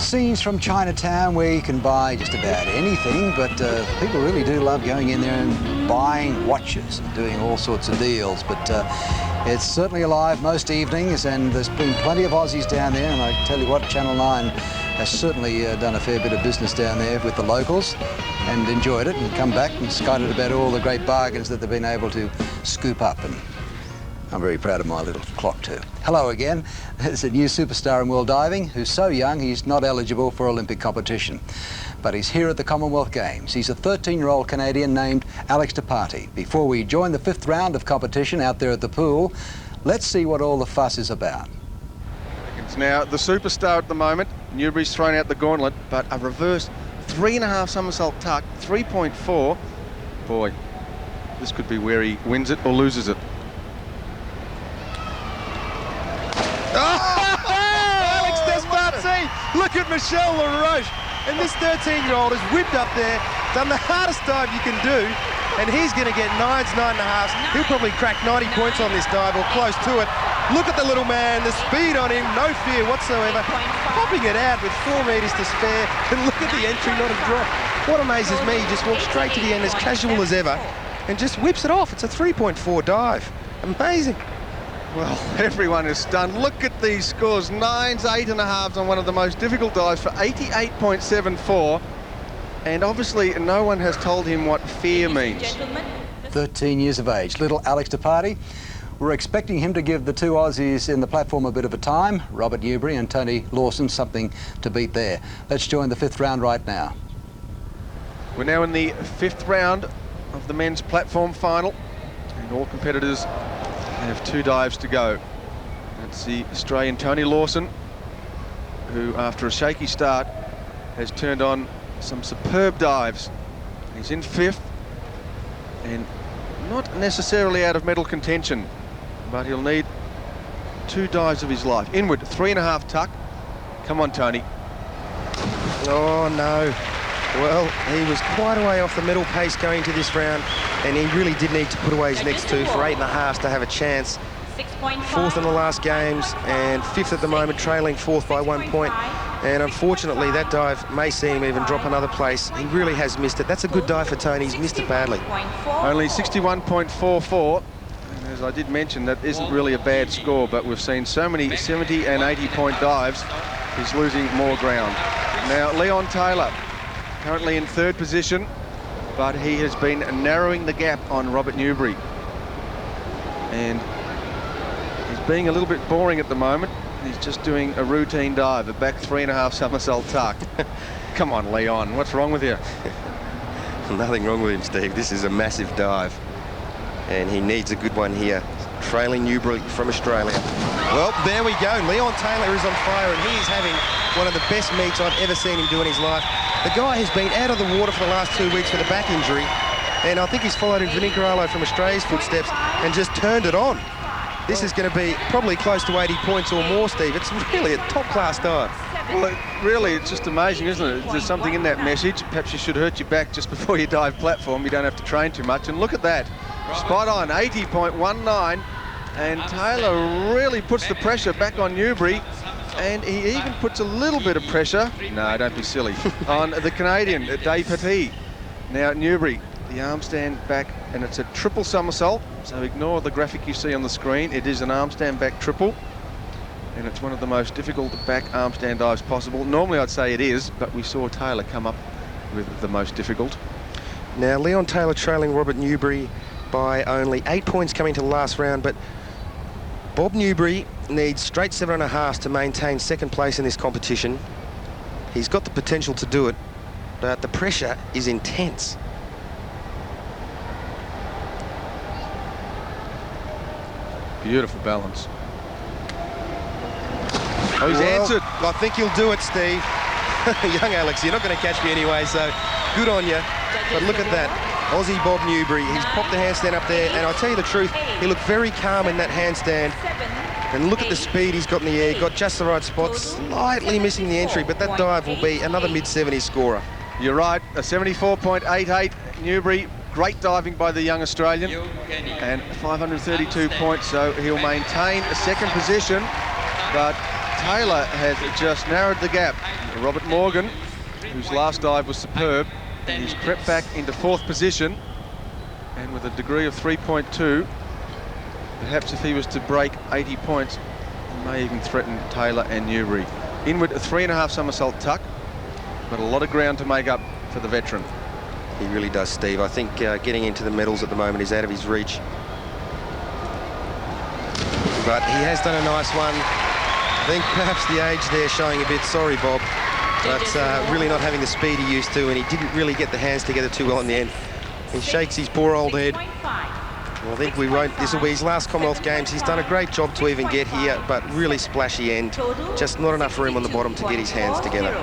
Scenes from Chinatown where you can buy just about anything, but people really do love going in there and buying watches and doing all sorts of deals. But it's certainly alive most evenings, and there's been plenty of Aussies down there, and I tell you what, Channel 9 has certainly done a fair bit of business down there with the locals and enjoyed it and come back and excited about all the great bargains that they've been able to scoop up. And I'm very proud of my little clock too. Hello again. There's a new superstar in world diving who's so young he's not eligible for Olympic competition. But he's here at the Commonwealth Games. He's a 13-year-old Canadian named Alex Despatie. Before we join the 5th round of competition out there at the pool, let's see what all the fuss is about. Now, the superstar at the moment, Newbery's thrown out the gauntlet, but a reverse 3.5 somersault tuck, 3.4. Boy, this could be where he wins it or loses it. Alex Despatie! Look at Michelle LaRoche. And this 13-year-old has whipped up there, done the hardest dive you can do, and he's going to get 9s, 9.5s. He'll probably crack 90 points on this dive, or close to it. Look at the little man, the speed on him, no fear whatsoever. Popping it out with 4 metres to spare, and look at the entry, not a drop. What amazes me, he just walks straight to the end as casual as ever, and just whips it off. It's a 3.4 dive. Amazing. Well, everyone is stunned. Look at these scores. 9s, 8.5s on one of the most difficult dives for 88.74. And obviously no one has told him what fear means. 13 years of age, little Alex Despatie. We're expecting him to give the two Aussies in the platform a bit of a time, Robert Newbery and Tony Lawson, something to beat there. Let's join the 5th round right now. We're now in the 5th round of the men's platform final, and all competitors have 2 dives to go. That's the Australian Tony Lawson, who after a shaky start has turned on some superb dives. He's in 5th and not necessarily out of medal contention, but he'll need 2 dives of his life. Inward, 3.5 tuck. Come on, Tony. Oh no. Well, he was quite a way off the medal pace going to this round, and he really did need to put away his next 2 for 8.5s to have a chance. 4th in the last games and 5th at the moment, trailing 4th by 1 point. And unfortunately, that dive may see him even drop another place. He really has missed it. That's a good dive for Tony. He's missed it badly. Only 61.44. And as I did mention, that isn't really a bad score, but we've seen so many 70 and 80-point dives. He's losing more ground. Now, Leon Taylor, currently in 3rd position, but he has been narrowing the gap on Robert Newbery. And he's being a little bit boring at the moment. He's just doing a routine dive, a back 3.5 somersault tuck. Come on, Leon, what's wrong with you? Nothing wrong with him, Steve. This is a massive dive, and he needs a good one here. Trailing Newbery from Australia. Well, there we go. Leon Taylor is on fire, and he is having one of the best meets I've ever seen him do in his life. The guy has been out of the water for the last 2 weeks with a back injury, and I think he's followed in Vinicaralo from Australia's footsteps and just turned it on. This is going to be probably close to 80 points or more, Steve. It's really a top-class dive. Well, really, it's just amazing, isn't it? There's something in that message. Perhaps you should hurt your back just before you dive platform. You don't have to train too much. And look at that. Spot on, 80.19. And Taylor really puts the pressure back on Newbery. And he even puts a little bit of pressure, no, don't be silly, on the Canadian, Despatie. Now, Newbery, the arm stand back, and it's a triple somersault. So ignore the graphic you see on the screen. It is an arm stand back triple, and it's one of the most difficult back arm stand dives possible. Normally I'd say it is, but we saw Taylor come up with the most difficult. Now, Leon Taylor trailing Robert Newbery by only 8 points coming to the last round, but Bob Newbery needs straight 7.5s to maintain 2nd place in this competition. He's got the potential to do it, but the pressure is intense. Beautiful balance. Oh, he's answered. I think you'll do it, Steve. Young Alex, you're not going to catch me anyway, so good on you. But look at that. Aussie Bob Newbery. He's popped the handstand up there, and I'll tell you the truth, he looked very calm in that handstand. And look at the speed he's got in the air. Got just the right spot, slightly missing the entry, but that dive will be another mid-70s scorer. You're right, a 74.88 Newbery. Great diving by the young Australian, and 532 points, so he'll maintain a 2nd position. But Taylor has just narrowed the gap. Robert Morgan, whose last dive was superb, and he's crept back into 4th position, and with a degree of 3.2, perhaps if he was to break 80 points, he may even threaten Taylor and Newbery. Inward, a 3.5 somersault tuck, but a lot of ground to make up for the veteran. He really does, Steve. I think getting into the medals at the moment is out of his reach. But he has done a nice one. I think perhaps the age there showing a bit. Sorry, Bob. But really not having the speed he used to, and he didn't really get the hands together too well in the end. He shakes his poor old head. Well, I think we won't. This will be his last Commonwealth Games. He's done a great job to even get here, but really splashy end. Just not enough room on the bottom to get his hands together.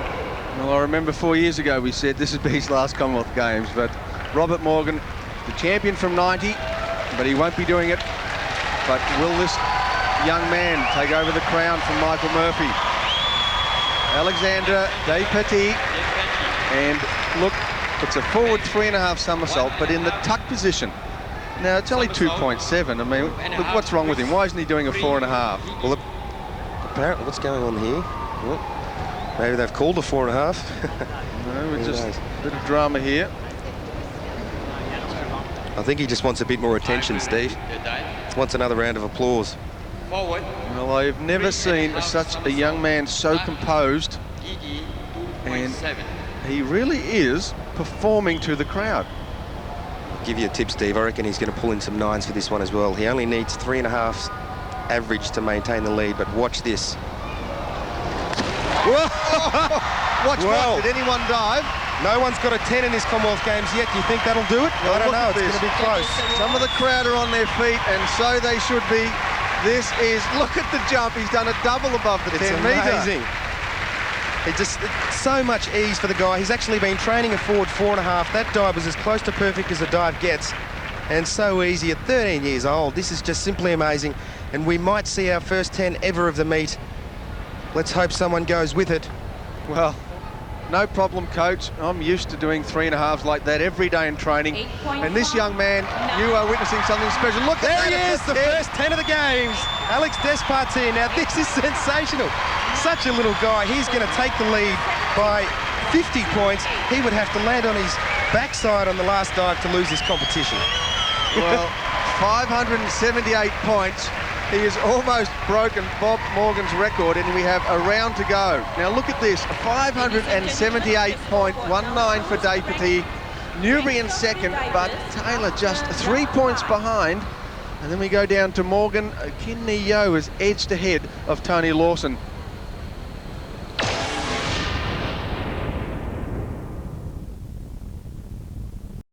Well, I remember 4 years ago we said this would be his last Commonwealth Games, but Robert Morgan, the champion from 90, but he won't be doing it. But will this young man take over the crown from Michael Murphy? Alexandre, Despatie, and look, it's a forward 3.5 somersault, but in the tuck position. Now, it's only 2.7. I mean, look, what's wrong with him? Why isn't he doing a 4.5? Well, apparently, what's going on here? Well, maybe they've called a 4.5. No, just a bit of drama here. I think he just wants a bit more attention, Steve. Wants another round of applause. Well, I've never seen such a young man so composed, and he really is performing to the crowd. I'll give you a tip, Steve. I reckon he's going to pull in some 9s for this one as well. He only needs 3.5 average to maintain the lead, but watch this. Watch what? Did anyone dive? No one's got a 10 in this Commonwealth Games yet. Do you think that'll do it? Well, I don't know. It's this. going to be close. Some of the crowd are on their feet, and so they should be. This is, look at the jump. He's done a double above the 10 metre. It's amazing. It's so much ease for the guy. He's actually been training a forward 4.5. That dive was as close to perfect as a dive gets, and so easy at 13 years old. This is just simply amazing, and we might see our first 10 ever of the meet. Let's hope someone goes with it. Well, no problem, coach. I'm used to doing 3.5s like that every day in training. And this young man, you are witnessing something special. Look at that. There he is, the first 10 of the Games. Alex Despatie. Now, this is sensational. Such a little guy. He's going to take the lead by 50 points. He would have to land on his backside on the last dive to lose this competition. Well, 578 points. He has almost broken Bob Morgan's record, and we have a round to go. Now look at this, 578.19 for Despatie. Newbery in second, but Taylor just 3 points behind. And then we go down to Morgan. Kinneyo is edged ahead of Tony Lawson.